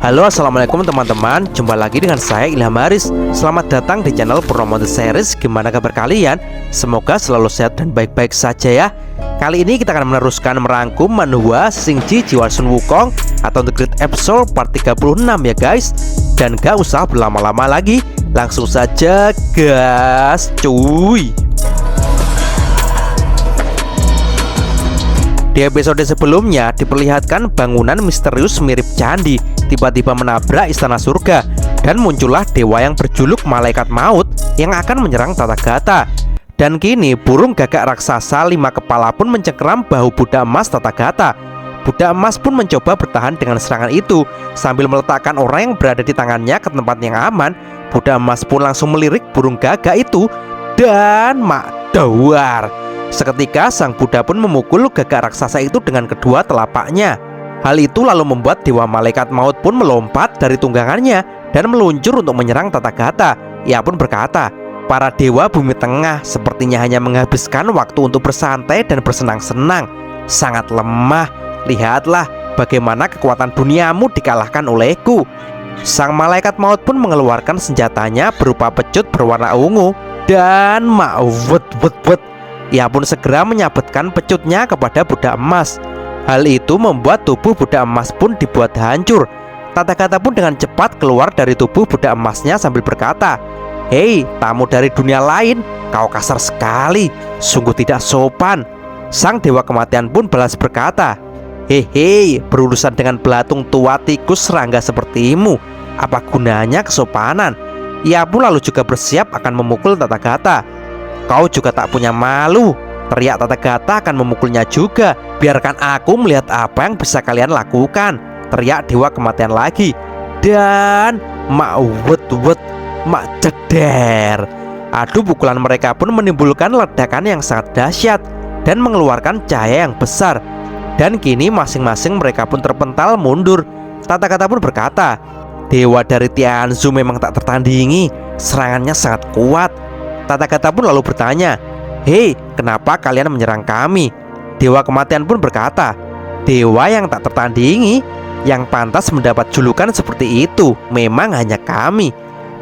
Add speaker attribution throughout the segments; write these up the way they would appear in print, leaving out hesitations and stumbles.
Speaker 1: Halo, assalamualaikum teman-teman. Jumpa lagi dengan saya Ilham Haris. Selamat datang di channel Purnomo The Series. Gimana kabar kalian? Semoga selalu sehat dan baik-baik saja ya. Kali ini kita akan meneruskan merangkum manhwa Shingji Jiwa Sun Wukong atau The Great Episode part 36 ya guys. Dan gak usah berlama-lama lagi, langsung saja gas cuy. Di episode sebelumnya diperlihatkan bangunan misterius mirip candi tiba-tiba menabrak istana surga, dan muncullah dewa yang berjuluk Malaikat Maut yang akan menyerang Tathagata. Dan kini burung gagak raksasa 5 kepala pun mencengkeram bahu budak emas Tathagata. Budak emas pun mencoba bertahan dengan serangan itu sambil meletakkan orang yang berada di tangannya ke tempat yang aman. Budak emas pun langsung melirik burung gagak itu dan makdawar. Seketika sang Buddha pun memukul gagak raksasa itu dengan kedua telapaknya. Hal itu lalu membuat dewa Malaikat Maut pun melompat dari tunggangannya dan meluncur untuk menyerang Tathagata. Ia pun berkata, "Para dewa bumi tengah sepertinya hanya menghabiskan waktu untuk bersantai dan bersenang-senang. Sangat lemah. Lihatlah bagaimana kekuatan duniamu dikalahkan olehku." Sang Malaikat Maut pun mengeluarkan senjatanya berupa pecut berwarna ungu dan ia pun segera menyabetkan pecutnya kepada budak emas. Hal itu membuat tubuh budak emas pun dibuat hancur. Tathagata pun dengan cepat keluar dari tubuh budak emasnya sambil berkata, "Hei, tamu dari dunia lain, kau kasar sekali, sungguh tidak sopan." Sang dewa kematian pun balas berkata, "Hehe, berurusan dengan belatung tua tikus serangga sepertimu, apa gunanya kesopanan?" Ia pun lalu juga bersiap akan memukul Tathagata. "Kau juga tak punya malu," teriak Tathagata akan memukulnya juga. "Biarkan aku melihat apa yang bisa kalian lakukan," teriak dewa kematian lagi. Dan mak jeder. Adu pukulan mereka pun menimbulkan ledakan yang sangat dahsyat dan mengeluarkan cahaya yang besar. Dan kini masing-masing mereka pun terpental mundur. Tathagata pun berkata, "Dewa dari Tianzhu memang tak tertandingi, serangannya sangat kuat." Tathagata pun lalu bertanya, "Hei, kenapa kalian menyerang kami?" Dewa kematian pun berkata, "Dewa yang tak tertandingi, yang pantas mendapat julukan seperti itu memang hanya kami."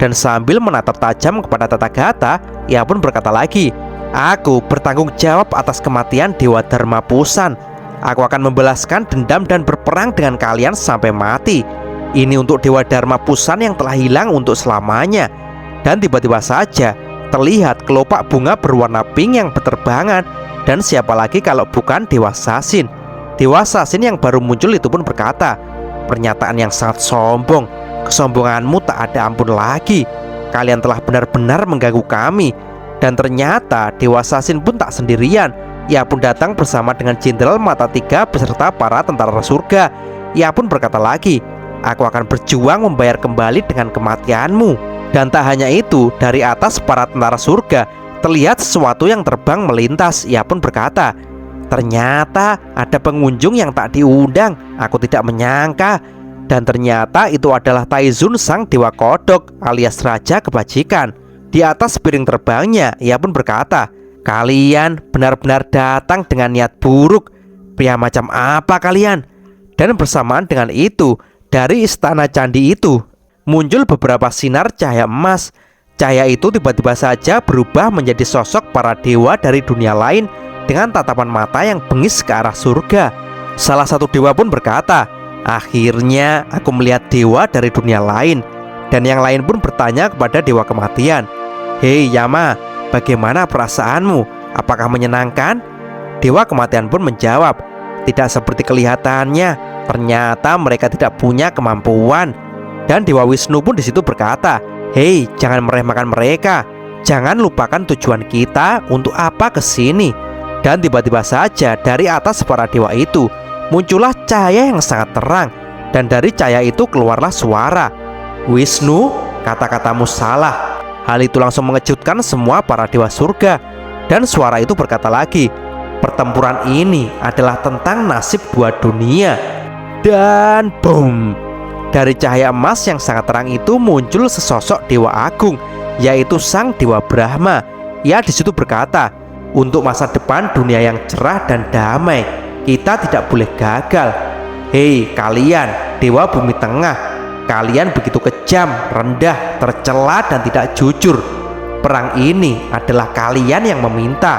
Speaker 1: Dan sambil menatap tajam kepada Tathagata, ia pun berkata lagi, "Aku bertanggung jawab atas kematian Dewa Dharma Pusan. Aku akan membalaskan dendam dan berperang dengan kalian sampai mati. Ini untuk Dewa Dharma Pusan yang telah hilang untuk selamanya." Dan tiba-tiba saja terlihat kelopak bunga berwarna pink yang berterbangan. Dan siapa lagi kalau bukan Dewa Sasin. Dewa Sasin yang baru muncul itu pun berkata, "Pernyataan yang sangat sombong. Kesombonganmu tak ada ampun lagi. Kalian telah benar-benar mengganggu kami." Dan ternyata Dewa Sasin pun tak sendirian. Ia pun datang bersama dengan Jenderal Mata Tiga beserta para tentara surga. Ia pun berkata lagi, "Aku akan berjuang membayar kembali dengan kematianmu." Dan tak hanya itu, dari atas para tentara surga terlihat sesuatu yang terbang melintas. Ia pun berkata, "Ternyata ada pengunjung yang tak diundang. Aku tidak menyangka." Dan ternyata itu adalah Taizun sang dewa kodok alias raja kebajikan. Di atas piring terbangnya, ia pun berkata, "Kalian benar-benar datang dengan niat buruk. Pria macam apa kalian?" Dan bersamaan dengan itu, dari istana candi itu muncul beberapa sinar cahaya emas. Cahaya itu tiba-tiba saja berubah menjadi sosok para dewa dari dunia lain dengan tatapan mata yang bengis ke arah surga. Salah satu dewa pun berkata, "Akhirnya aku melihat dewa dari dunia lain." Dan yang lain pun bertanya kepada dewa kematian, "Hei Yama, bagaimana perasaanmu? Apakah menyenangkan?" Dewa kematian pun menjawab, "Tidak seperti kelihatannya. Ternyata mereka tidak punya kemampuan." Dan Dewa Wisnu pun di situ berkata, "Hei, jangan meremehkan mereka. Jangan lupakan tujuan kita untuk apa kesini." Dan tiba-tiba saja dari atas para dewa itu muncullah cahaya yang sangat terang. Dan dari cahaya itu keluarlah suara, "Wisnu, kata-katamu salah." Hal itu langsung mengejutkan semua para dewa surga. Dan suara itu berkata lagi, "Pertempuran ini adalah tentang nasib dua dunia." Dan boom, dari cahaya emas yang sangat terang itu muncul sesosok dewa agung, yaitu sang dewa Brahma. Ia di situ berkata, "Untuk masa depan dunia yang cerah dan damai, kita tidak boleh gagal. Hei kalian, dewa bumi tengah, Kalian begitu kejam, rendah, tercela dan tidak jujur. Perang ini adalah kalian yang meminta.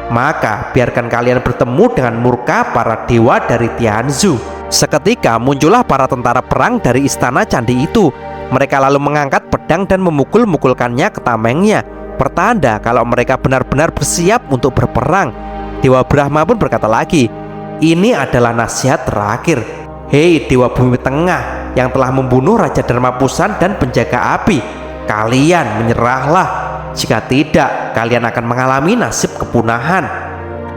Speaker 1: Maka biarkan kalian bertemu dengan murka para dewa dari Tianzhu." Seketika muncullah para tentara perang dari istana candi itu. Mereka lalu mengangkat pedang dan memukul-mukulkannya ke tamengnya, pertanda kalau mereka benar-benar bersiap untuk berperang. Dewa Brahma pun berkata lagi, "Ini adalah nasihat terakhir. Hei Dewa Bumi Tengah yang telah membunuh Raja Dharmapusan dan penjaga api, kalian menyerahlah. Jika tidak, kalian akan mengalami nasib kepunahan."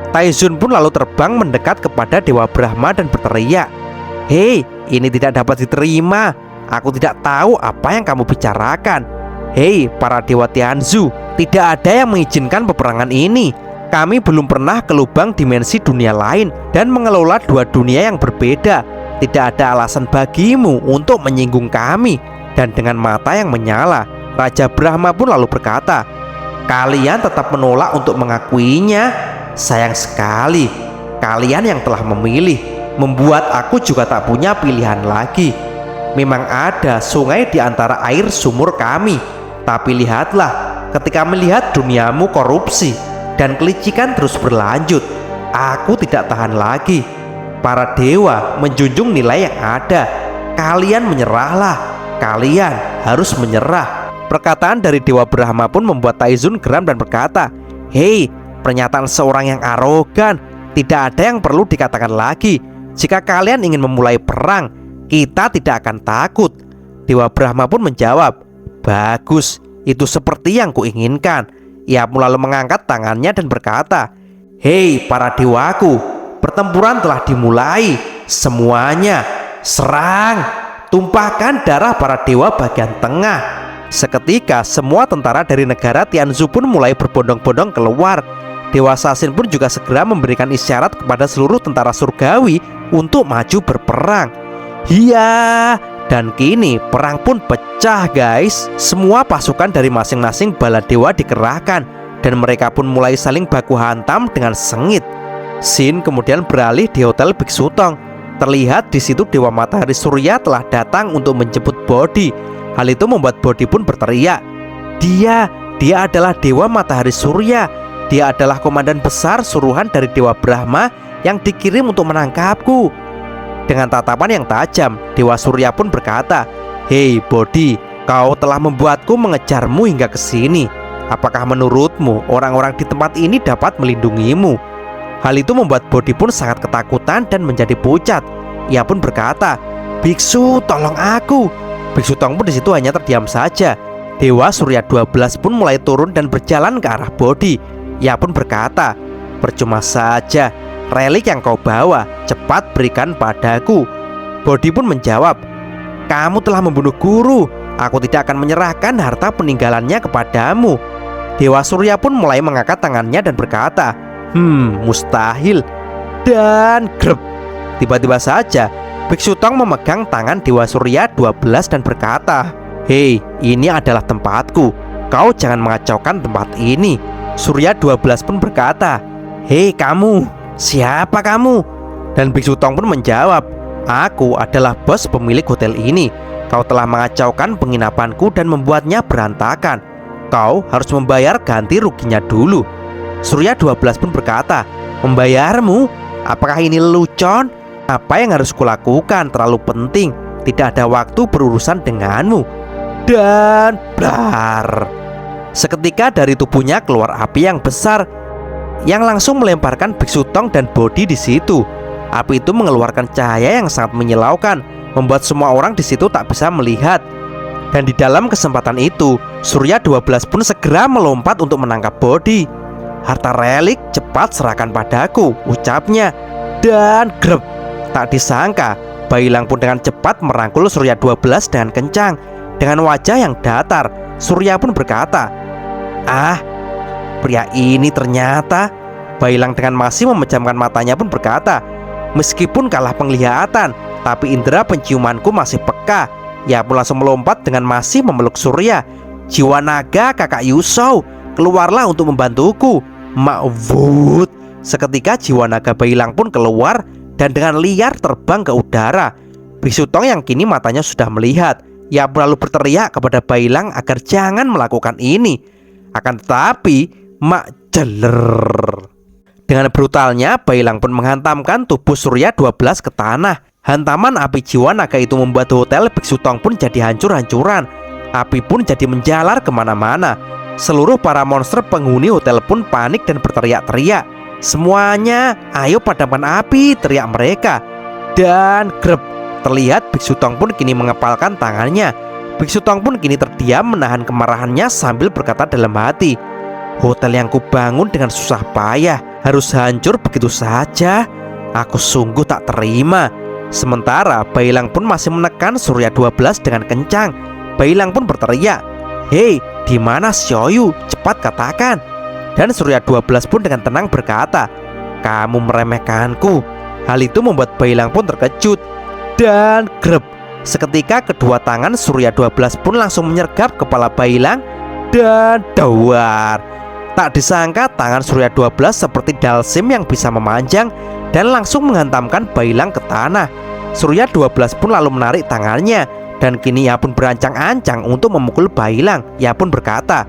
Speaker 1: Taizun pun lalu terbang mendekat kepada Dewa Brahma dan berteriak, "Hei, ini tidak dapat diterima. Aku tidak tahu apa yang kamu bicarakan. Hei para Dewa Tianzhu, tidak ada yang mengizinkan peperangan ini. Kami belum pernah ke lubang dimensi dunia lain dan mengelola dua dunia yang berbeda. Tidak ada alasan bagimu untuk menyinggung kami." Dan dengan mata yang menyala, Raja Brahma pun lalu berkata, "Kalian tetap menolak untuk mengakuinya. Sayang sekali, kalian yang telah memilih membuat aku juga tak punya pilihan lagi. Memang ada sungai di antara air sumur kami, tapi lihatlah, ketika melihat duniamu korupsi dan kelicikan terus berlanjut, aku tidak tahan lagi. Para dewa menjunjung nilai yang ada. Kalian menyerahlah. Kalian harus menyerah." Perkataan dari Dewa Brahma pun membuat Taizun geram dan berkata, "Hei, pernyataan seorang yang arogan. Tidak ada yang perlu dikatakan lagi. Jika kalian ingin memulai perang, kita tidak akan takut." Dewa Brahma pun menjawab, "Bagus, itu seperti yang kuinginkan." Ia pun lalu mengangkat tangannya dan berkata, "Hei para dewaku, pertempuran telah dimulai. Semuanya serang, tumpahkan darah para dewa bagian tengah." Seketika semua tentara dari negara Tianzhu pun mulai berbondong-bondong keluar. Dewa Sasin pun juga segera memberikan isyarat kepada seluruh tentara surgawi untuk maju berperang. Hiya! Dan kini perang pun pecah guys. Semua pasukan dari masing-masing bala dewa dikerahkan dan mereka pun mulai saling baku hantam dengan sengit. Scene kemudian beralih di hotel Biksu Tong. Terlihat di situ Dewa Matahari Surya telah datang untuk menjemput Bodhi. Hal itu membuat Bodhi pun berteriak, Dia adalah Dewa Matahari Surya. Dia adalah komandan besar suruhan dari Dewa Brahma yang dikirim untuk menangkapku." Dengan tatapan yang tajam, Dewa Surya pun berkata, "Hei Bodhi, kau telah membuatku mengejarmu hingga ke sini. Apakah menurutmu orang-orang di tempat ini dapat melindungimu?" Hal itu membuat Bodhi pun sangat ketakutan dan menjadi pucat. Ia pun berkata, "Biksu, tolong aku." Biksu Tong pun di situ hanya terdiam saja. Dewa Surya 12 pun mulai turun dan berjalan ke arah Bodhi. Ia pun berkata, "Percuma saja, relik yang kau bawa, cepat berikan padaku." Bodhi pun menjawab, "Kamu telah membunuh guru. Aku tidak akan menyerahkan harta peninggalannya kepadamu." Dewa Surya pun mulai mengangkat tangannya dan berkata, Mustahil." Dan grep, tiba-tiba saja Biksu Tong memegang tangan Dewa Surya 12 dan berkata, "Hei, ini adalah tempatku. Kau jangan mengacaukan tempat ini." Surya 12 pun berkata, "Hei kamu, siapa kamu?" Dan Biksu Tong pun menjawab, "Aku adalah bos pemilik hotel ini. Kau telah mengacaukan penginapanku dan membuatnya berantakan. Kau harus membayar ganti ruginya dulu." Surya 12 pun berkata, "Membayarmu? Apakah ini lelucon? Apa yang harus kulakukan terlalu penting. Tidak ada waktu berurusan denganmu." Dan blar. Seketika dari tubuhnya keluar api yang besar yang langsung melemparkan Biksu Tong dan Bodhi di situ. Api itu mengeluarkan cahaya yang sangat menyilaukan, membuat semua orang di situ tak bisa melihat. Dan di dalam kesempatan itu, Surya 12 pun segera melompat untuk menangkap Bodhi. "Harta relik cepat serahkan padaku," ucapnya. Dan grep, tak disangka Bailang pun dengan cepat merangkul Surya 12 dengan kencang. Dengan wajah yang datar, Surya pun berkata, "Ah, pria ini ternyata..." Bailang dengan masih memejamkan matanya pun berkata, "Meskipun kalah penglihatan, tapi indera penciumanku masih peka." Ia pun langsung melompat dengan masih memeluk Surya. "Jiwa naga kakak Yusou, keluarlah untuk membantuku." Ma'wud. Seketika jiwa naga Bailang pun keluar dan dengan liar terbang ke udara. Biksu Tong yang kini matanya sudah melihat Ia pun lalu berteriak kepada Bailang agar jangan melakukan ini. Akan tetapi mak jeler. Dengan brutalnya Bailang pun menghantamkan tubuh Surya 12 ke tanah. Hantaman api jiwa naga itu membuat hotel Biksu Tong pun jadi hancur-hancuran. Api pun jadi menjalar kemana-mana. Seluruh para monster penghuni hotel pun panik dan berteriak-teriak. Semuanya, ayo padamkan api, teriak mereka. Dan grep, terlihat Biksu Tong pun kini mengepalkan tangannya. Biksu Tong pun kini terdiam menahan kemarahannya sambil berkata dalam hati, hotel yang kubangun dengan susah payah harus hancur begitu saja. Aku sungguh tak terima. Sementara Bailang pun masih menekan Surya 12 dengan kencang. Bailang pun berteriak, hei, di mana Xiaoyu? Cepat katakan. Dan Surya 12 pun dengan tenang berkata, kamu meremehkanku. Hal itu membuat Bailang pun terkejut. Dan grep, seketika kedua tangan Surya 12 pun langsung menyergap kepala Bailang. Dan dawar, tak disangka tangan Surya 12 seperti dalsim yang bisa memanjang dan langsung menghantamkan Bailang ke tanah. Surya 12 pun lalu menarik tangannya, dan kini ia pun berancang-ancang untuk memukul Bailang. Ia pun berkata,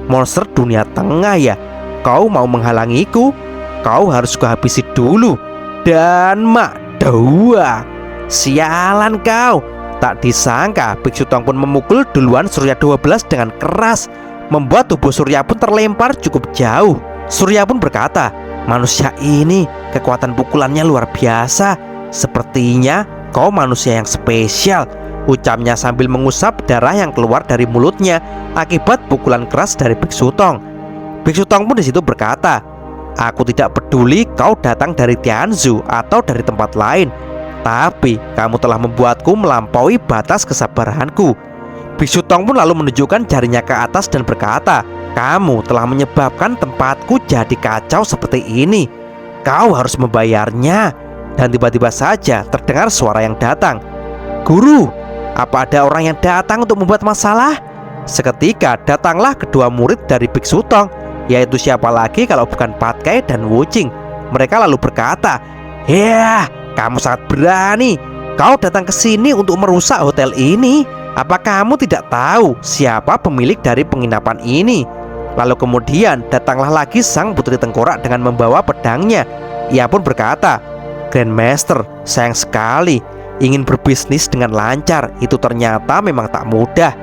Speaker 1: monster dunia tengah ya, kau mau menghalangiku? Kau harus kuhabisi dulu. Dan mak dawa, sialan kau. Tak disangka Biksu Tong pun memukul duluan Surya 12 dengan keras, membuat tubuh Surya pun terlempar cukup jauh. Surya pun berkata, manusia ini kekuatan pukulannya luar biasa. Sepertinya kau manusia yang spesial, ucapnya sambil mengusap darah yang keluar dari mulutnya akibat pukulan keras dari Biksu Tong. Biksu Tong pun disitu berkata, aku tidak peduli kau datang dari Tianzhu atau dari tempat lain, tapi kamu telah membuatku melampaui batas kesabaranku. Biksu Tong pun lalu menunjukkan jarinya ke atas dan berkata, kamu telah menyebabkan tempatku jadi kacau seperti ini. Kau harus membayarnya. Dan tiba-tiba saja terdengar suara yang datang. Guru, apa ada orang yang datang untuk membuat masalah? Seketika datanglah kedua murid dari Biksu Tong, yaitu siapa lagi kalau bukan Patkai dan Wuching. Mereka lalu berkata, ya, kamu sangat berani. Kau datang ke sini untuk merusak hotel ini. Apa kamu tidak tahu siapa pemilik dari penginapan ini? Lalu kemudian datanglah lagi sang putri tengkorak dengan membawa pedangnya. Ia pun berkata, Grandmaster, sayang sekali, ingin berbisnis dengan lancar itu ternyata memang tak mudah.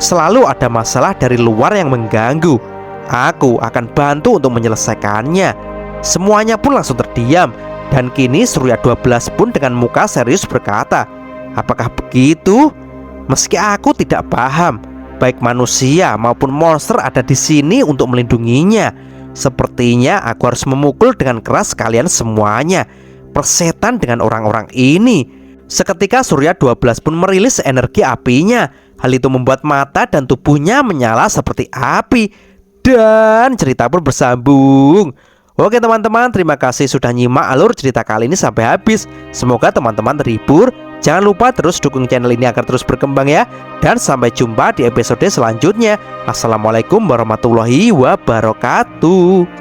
Speaker 1: Selalu ada masalah dari luar yang mengganggu. Aku akan bantu untuk menyelesaikannya. Semuanya pun langsung terdiam. Dan kini Surya 12 pun dengan muka serius berkata, apakah begitu? Meski aku tidak paham, baik manusia maupun monster ada di sini untuk melindunginya. Sepertinya aku harus memukul dengan keras kalian semuanya. Persetan dengan orang-orang ini. Seketika Surya 12 pun merilis energi apinya. Hal itu membuat mata dan tubuhnya menyala seperti api. Dan cerita pun bersambung. Oke teman-teman, terima kasih sudah nyimak alur cerita kali ini sampai habis. Semoga teman-teman terhibur. Jangan lupa terus dukung channel ini agar terus berkembang ya. Dan sampai jumpa di episode selanjutnya. Assalamualaikum warahmatullahi wabarakatuh.